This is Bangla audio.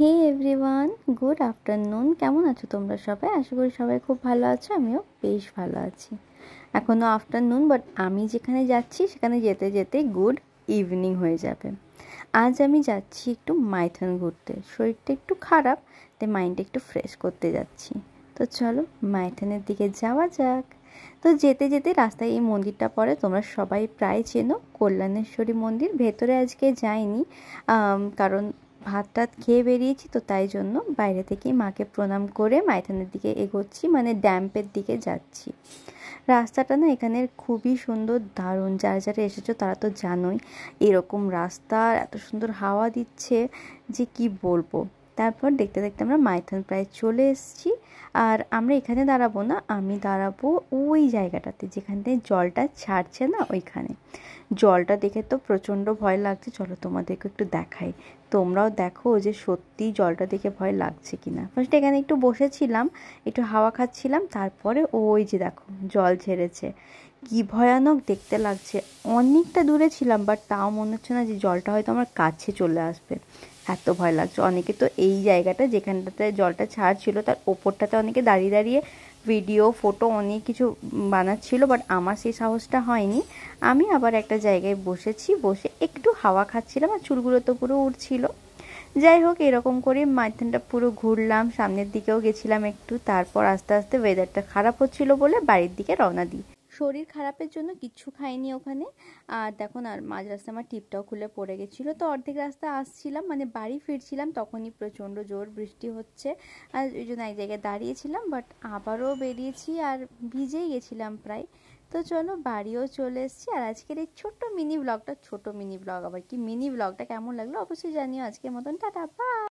হে এভরিওয়ান, গুড আফটারনুন। কেমন আছো তোমরা সবাই? আশা করি সবাই খুব ভালো আছো। আমিও বেশ ভালো আছি। এখনও আফটারনুন, বাট আমি যেখানে যাচ্ছি সেখানে যেতে যেতে গুড ইভিনিং হয়ে যাবে। আজ আমি যাচ্ছি একটু মাইথন ঘুরতে। শরীরটা একটু খারাপ, তাই মাইন্ডটা একটু ফ্রেশ করতে যাচ্ছি। তো চলো মাইথনের দিকে যাওয়া যাক। তো যেতে যেতে রাস্তায় এই মন্দিরটা পড়ে, তোমরা সবাই প্রায় চেনো, কল্যাণেশ্বরী মন্দির। ভেতরে আজকে যাইনি, কারণ ভাত টাত খেয়ে বেরিয়েছি, তো তাই জন্য বাইরে থেকেই মাকে প্রণাম করে মাইথনের দিকে এগোচ্ছি, মানে ড্যাম্পের দিকে যাচ্ছি। রাস্তাটা না এখানের খুবই সুন্দর, দারুণ। যারা যারা এসেছো তারা তো জানোই, এরকম রাস্তা এত সুন্দর হাওয়া দিচ্ছে যে কি বলবো। তারপর দেখতে দেখতে আমরা মাইথন প্রায় চলে এসেছি। আর আমরা এখানে দাঁড়াবো না, আমি দাঁড়াবো ওই জায়গাটাতে যেখান থেকে জলটা ছাড়ছে না, ওইখানে। জলটা দেখে তো প্রচণ্ড ভয় লাগছে। চলো তোমাদেরকে একটু দেখাই, তোমরাও দেখো যে সত্যি জলটা দেখে ভয় লাগছে কিনা। ফার্স্ট এখানে একটু বসেছিলাম, একটু হাওয়া খাচ্ছিলাম, তারপরে ওই যে দেখো জল ঝেড়েছে। কি ভয়ানক দেখতে লাগছে। অনেকটা দূরে ছিলাম, বাট তাও মনে হচ্ছে না যে জলটা হয়তো আমার কাছে চলে আসবে, এত ভয় লাগছে। অনেকে তো এই জায়গাটা যেখানটাতে জলটা ছাড়ছিল তার ওপরটাতে অনেকে দাঁড়িয়ে দাঁড়িয়ে ভিডিও ফটো অনেক কিছু বানাচ্ছিল, বাট আমার সেই সাহসটা হয়নি। আমি আবার একটা জায়গায় বসেছি, বসে একটু হাওয়া খাচ্ছিলাম, আর চুলগুলো তো পুরো উড়ছিল। যাই হোক, এরকম করে মাইথনটা পুরো ঘুরলাম, সামনের দিকেও গেছিলাম একটু। তারপর আস্তে আস্তে ওয়েদারটা খারাপ হচ্ছিল বলে বাড়ির দিকে রওনা দিই। শরীর খারাপের জন্য কিচ্ছু খাইনি ওখানে। আর দেখুন, আর মাঝ রাস্তায় আমার টিপটাও খুলে পড়ে গেছিলো। তো অর্ধেক রাস্তা আসছিলাম, মানে বাড়ি ফিরছিলাম, তখনই প্রচণ্ড জোর বৃষ্টি হচ্ছে। আর ওই জন্য এক জায়গায় দাঁড়িয়েছিলাম, বাট আবারও বেরিয়েছি আর ভিজেই গেছিলাম প্রায়। তো চলো বাড়িও চলে এসেছি। আর আজকের এই ছোট্ট মিনি ব্লগটা, ছোট মিনি ব্লগ আবার কি, মিনি ব্লগটা কেমন লাগলো অবশ্যই জানিও। আজকের মতন টাটা, বাই।